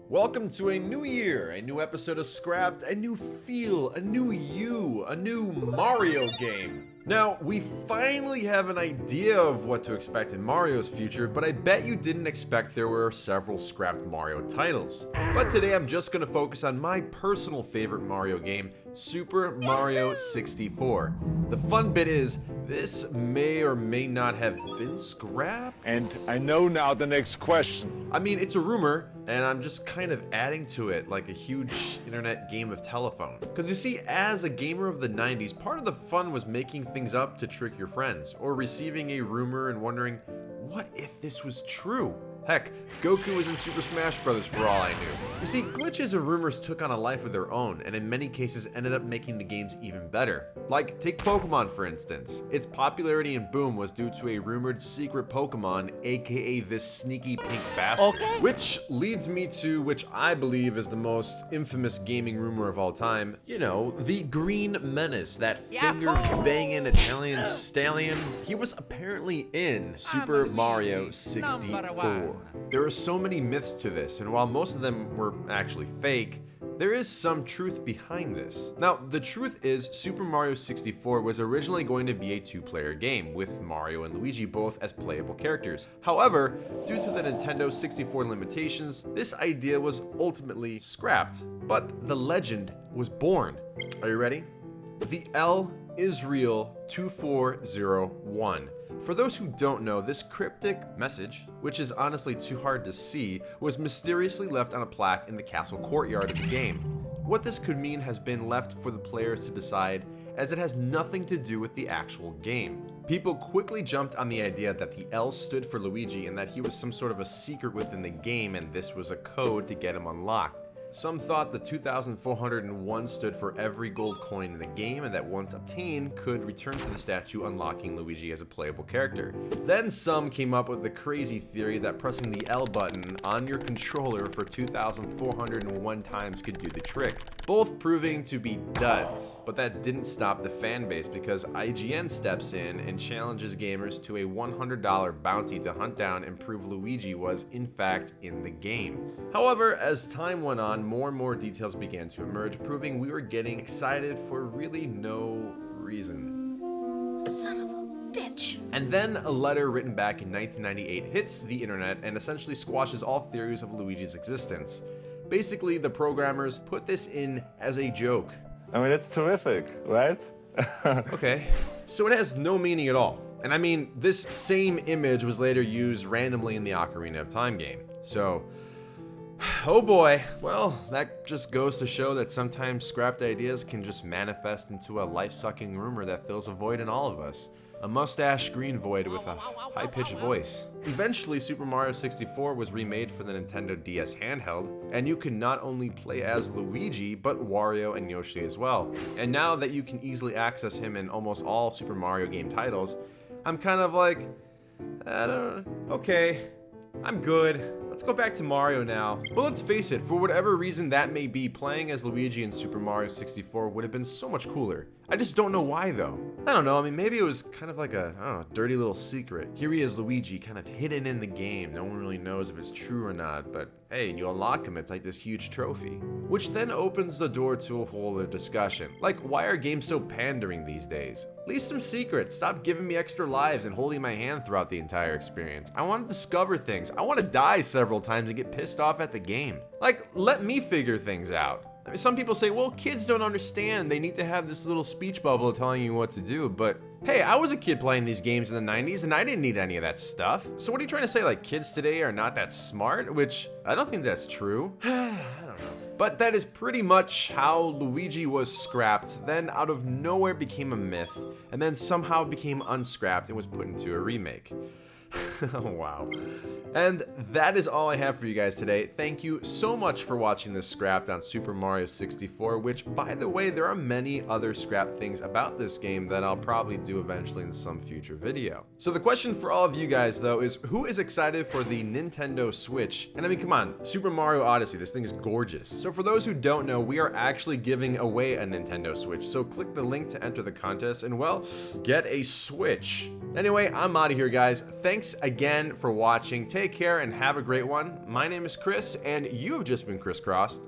Welcome to a new year, a new episode of Scrapped, a new feel, a new you, a new Mario game. Now, we finally have an idea of what to expect in Mario's future, but I bet you didn't expect there were several scrapped Mario titles. But today I'm just going to focus on my personal favorite Mario game, Super Mario 64. The fun bit is, this may or may not have been scrapped. And I know now the next question. I mean, it's a rumor, and I'm just kind of adding to it like a huge internet game of telephone. Because you see, as a gamer of the 90s, part of the fun was making things up to trick your friends, or receiving a rumor and wondering, what if this was true? Heck, Goku was in Super Smash Bros. For all I knew. You see, glitches and rumors took on a life of their own, and in many cases ended up making the games even better. Like, take Pokemon for instance. Its popularity and boom was due to a rumored secret Pokemon, aka this sneaky pink bastard. Okay. Which leads me to which I believe is the most infamous gaming rumor of all time. You know, the Green Menace, that finger-banging Italian stallion. He was apparently in Super Mario 64. There are so many myths to this, and while most of them were actually fake, there is some truth behind this. Now, the truth is, Super Mario 64 was originally going to be a two-player game, with Mario and Luigi both as playable characters. However, due to the Nintendo 64 limitations, this idea was ultimately scrapped, but the legend was born. Are you ready? The L is real 2401. For those who don't know, this cryptic message, which is honestly too hard to see, was mysteriously left on a plaque in the castle courtyard of the game. What this could mean has been left for the players to decide, as it has nothing to do with the actual game. People quickly jumped on the idea that the L stood for Luigi and that he was some sort of a secret within the game and this was a code to get him unlocked. Some thought the 2401 stood for every gold coin in the game and that once obtained could return to the statue, unlocking Luigi as a playable character. Then some came up with the crazy theory that pressing the L button on your controller for 2401 times could do the trick. Both proving to be duds. But that didn't stop the fan base, because IGN steps in and challenges gamers to a $100 bounty to hunt down and prove Luigi was in fact in the game. However, as time went on, more and more details began to emerge, proving we were getting excited for really no reason. Son of a bitch. And then a letter written back in 1998 hits the internet and essentially squashes all theories of Luigi's existence. Basically, the programmers put this in as a joke. I mean, it's terrific, right? Okay, so it has no meaning at all. And I mean, this same image was later used randomly in the Ocarina of Time game. So, oh boy, well, that just goes to show that sometimes scrapped ideas can just manifest into a life-sucking rumor that fills a void in all of us. A mustache-green void with a high-pitched voice. Eventually, Super Mario 64 was remade for the Nintendo DS handheld, and you could not only play as Luigi, but Wario and Yoshi as well. And now that you can easily access him in almost all Super Mario game titles, I'm kind of like, I don't know, okay, I'm good. Let's go back to Mario now. But let's face it, for whatever reason that may be, playing as Luigi in Super Mario 64 would have been so much cooler. I just don't know why though. I don't know, I mean, maybe it was kind of like a, I don't know, dirty little secret. Here he is, Luigi, kind of hidden in the game. No one really knows if it's true or not, but hey, you unlock him, it's like this huge trophy. Which then opens the door to a whole other discussion. Like, why are games so pandering these days? Leave some secrets, stop giving me extra lives and holding my hand throughout the entire experience. I want to discover things. I want to die several times and get pissed off at the game. Like, let me figure things out. I mean, some people say, well, kids don't understand. They need to have this little speech bubble telling you what to do. But hey, I was a kid playing these games in the 90s and I didn't need any of that stuff. So what are you trying to say? Like, kids today are not that smart? Which, I don't think that's true. I don't know. But that is pretty much how Luigi was scrapped, then out of nowhere became a myth, and then somehow became unscrapped and was put into a remake. Oh, wow. And that is all I have for you guys today. Thank you so much for watching this scrapped on Super Mario 64, which, by the way, there are many other scrapped things about this game that I'll probably do eventually in some future video. So the question for all of you guys, though, is who is excited for the Nintendo Switch? And I mean, come on, Super Mario Odyssey, this thing is gorgeous. So for those who don't know, we are actually giving away a Nintendo Switch. So click the link to enter the contest and, well, get a Switch. Anyway, I'm out of here, guys. Thanks Thanks again for watching. Take care and have a great one. My name is Chris, and you have just been crisscrossed.